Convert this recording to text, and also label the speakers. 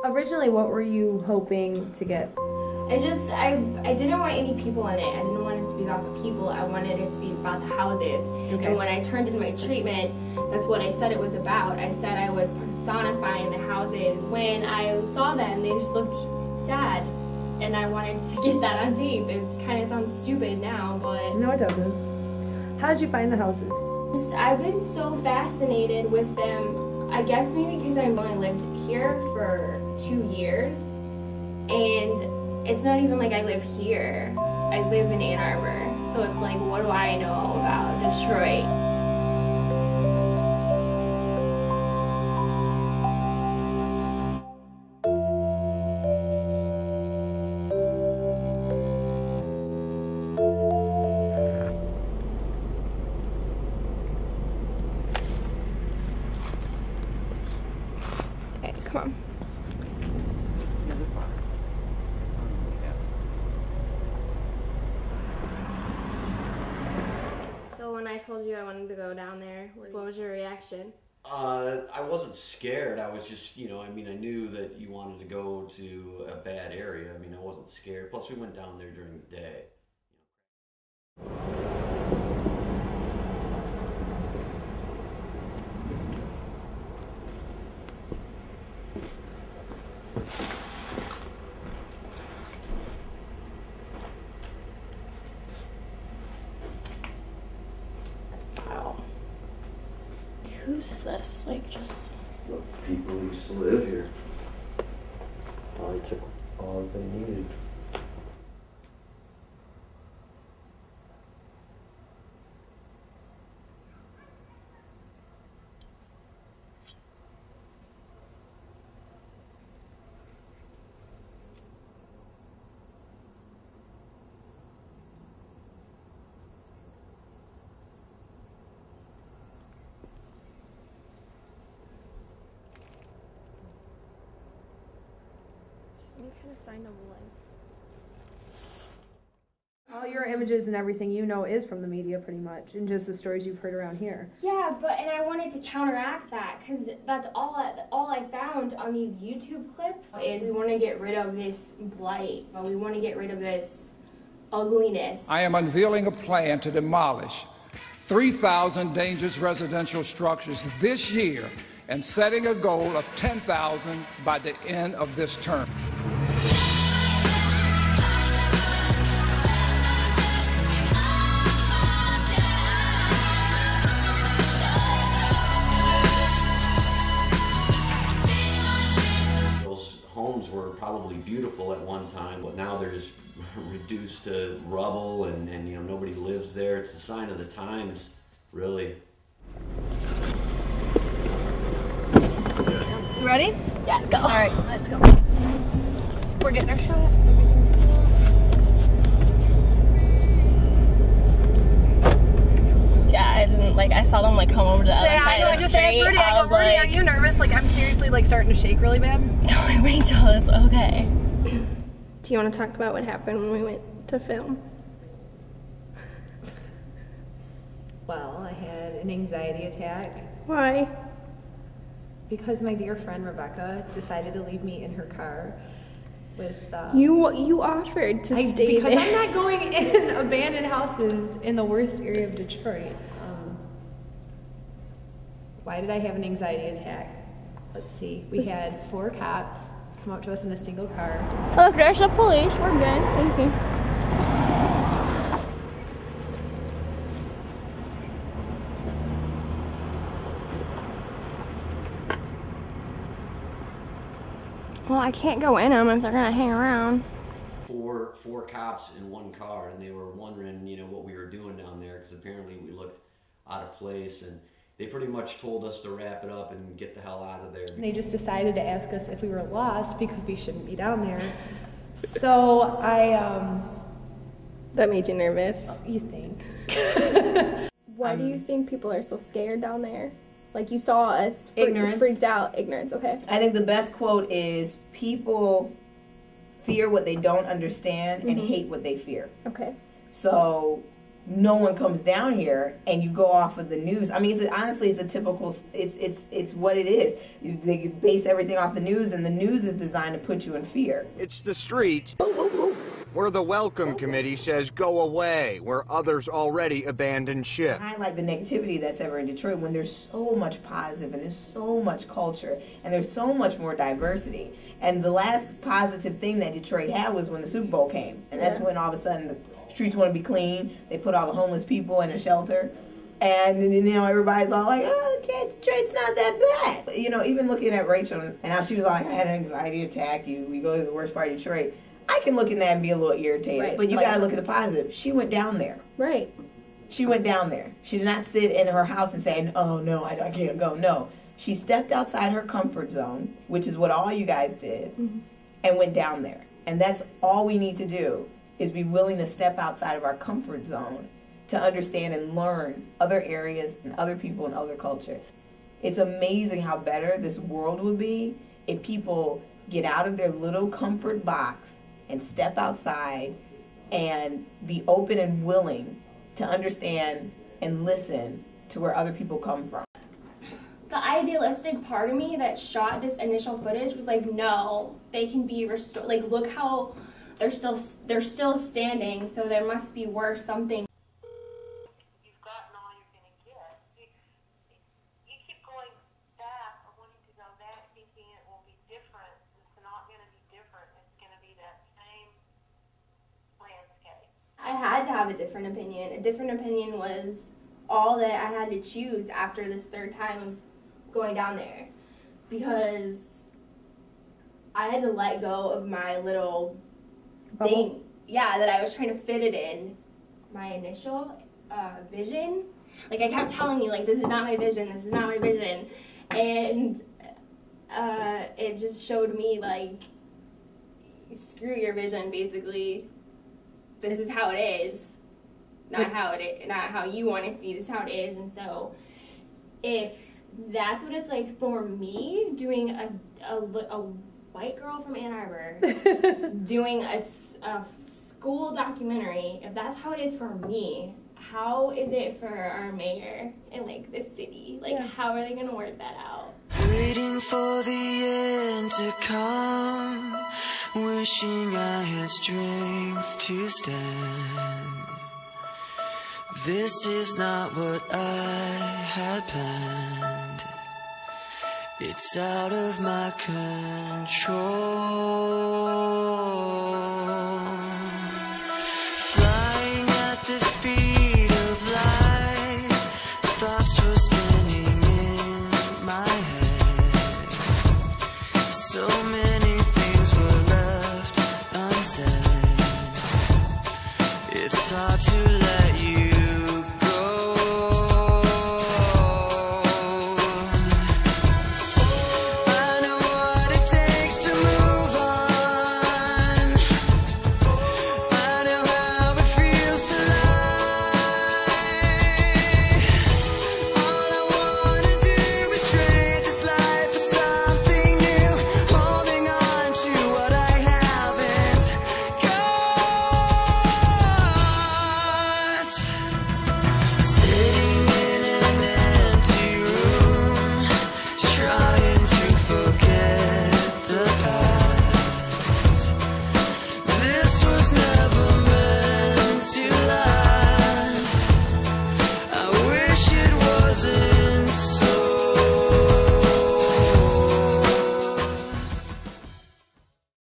Speaker 1: Originally, what were you hoping to get?
Speaker 2: I didn't want any people in it. I didn't want it to be about the people. I wanted it to be about the houses. Okay. And when I turned in my treatment, that's what I said it was about. I said I was personifying the houses. When I saw them, they just looked sad. And I wanted to get that on tape. It kind of sounds stupid now, but...
Speaker 1: No, it doesn't. How did you find the houses?
Speaker 2: I've been so fascinated with them. I guess maybe because I've only lived here for 2 years. And it's not even like I live here. I live in Ann Arbor. So it's like, what do I know about Detroit? Okay, come on. When I told you I wanted to go down there, what was your reaction?
Speaker 3: I wasn't scared. I was just, I knew that you wanted to go to a bad area. I wasn't scared. Plus, we went down there during the day.
Speaker 2: Who's this? Like, just...
Speaker 3: The people who used to live here. Probably took all that they needed.
Speaker 2: Some kind of sign of life.
Speaker 1: All your images and everything is from the media pretty much, and just the stories you've heard around here.
Speaker 2: Yeah, and I wanted to counteract that, because that's all I found on these YouTube clips is we want to get rid of this blight, but we want to get rid of this ugliness.
Speaker 4: I am unveiling a plan to demolish 3,000 dangerous residential structures this year and setting a goal of 10,000 by the end of this term.
Speaker 3: Those homes were probably beautiful at one time, but now they're just reduced to rubble and nobody lives there. It's a sign of the times, really.
Speaker 1: You ready?
Speaker 2: Yeah, go.
Speaker 1: All right, let's go. We're getting our shots. Everything's good.
Speaker 2: Yeah, I saw them come over to the other side of the street.
Speaker 1: I was like, are you nervous? I'm seriously starting to shake really bad.
Speaker 2: No, Rachel, it's okay. Do you want to talk about what happened when we went to film?
Speaker 1: Well, I had an anxiety attack.
Speaker 2: Why?
Speaker 1: Because my dear friend Rebecca decided to leave me in her car with...
Speaker 2: You offered to stay there.
Speaker 1: Because I'm not going in abandoned houses in the worst area of Detroit. Why did I have an anxiety attack? Let's see. We had 4 cops come up to us in a single car.
Speaker 2: Look, there's the police. We're good. Thank you. Well, I can't go in them if they're gonna hang around.
Speaker 3: Four cops in one car, and they were wondering, what we were doing down there, because apparently we looked out of place, and they pretty much told us to wrap it up and get the hell out of there.
Speaker 1: And they just decided to ask us if we were lost because we shouldn't be down there. So
Speaker 2: That made you nervous?
Speaker 1: You think?
Speaker 2: Why do you think people are so scared down there? You saw us freaked out. Ignorance, okay.
Speaker 5: I think the best quote is, people fear what they don't understand and hate what they fear.
Speaker 2: Okay.
Speaker 5: So no one comes down here, and you go off of the news. I mean, honestly, it's a typical. It's what it is. They base everything off the news, and the news is designed to put you in fear.
Speaker 6: It's the street where the welcome committee says go away, where others already abandoned ship.
Speaker 5: Highlight the negativity that's ever in Detroit when there's so much positive and there's so much culture and there's so much more diversity. And the last positive thing that Detroit had was when the Super Bowl came, and that's when all of a sudden the streets want to be clean. They put all the homeless people in a shelter. And then, you know, everybody's all like, oh, okay, Detroit's not that bad. You know, even looking at Rachel and how she was like, I had an anxiety attack. We go to the worst part of Detroit. I can look at that and be a little irritated.
Speaker 2: Right.
Speaker 5: But you
Speaker 2: Like,
Speaker 5: got to look at the positive. She went down there.
Speaker 2: Right.
Speaker 5: She went down there. She did not sit in her house and say, oh, no, I can't go. No. She stepped outside her comfort zone, which is what all you guys did, and went down there. And that's all we need to do, is be willing to step outside of our comfort zone to understand and learn other areas and other people and other culture. It's amazing how better this world would be if people get out of their little comfort box and step outside and be open and willing to understand and listen to where other people come from.
Speaker 2: The idealistic part of me that shot this initial footage was like, no, they can be restored. Like, look how they're still standing, so there must be worse something.
Speaker 7: You've gotten all you're going to get. You keep going back or wanting to go back thinking it will be different. It's not going to be different. It's going to be that same landscape.
Speaker 2: I had to have a different opinion. A different opinion was all that I had to choose after this third time of going down there, because I had to let go of my little thing, that I was trying to fit it in. My initial vision, like I kept telling you, like, this is not my vision, this is not my vision, and it just showed me, like, screw your vision, basically. This is how it is, not how you want it to be. This is how it is. And so, if that's what it's like for me, doing a white girl from Ann Arbor, doing a school documentary, if that's how it is for me, how is it for our mayor in, like, this city? Like, how are they going to work that out?
Speaker 8: Waiting for the end to come, wishing I had strength to stand. This is not what I had planned. It's out of my control.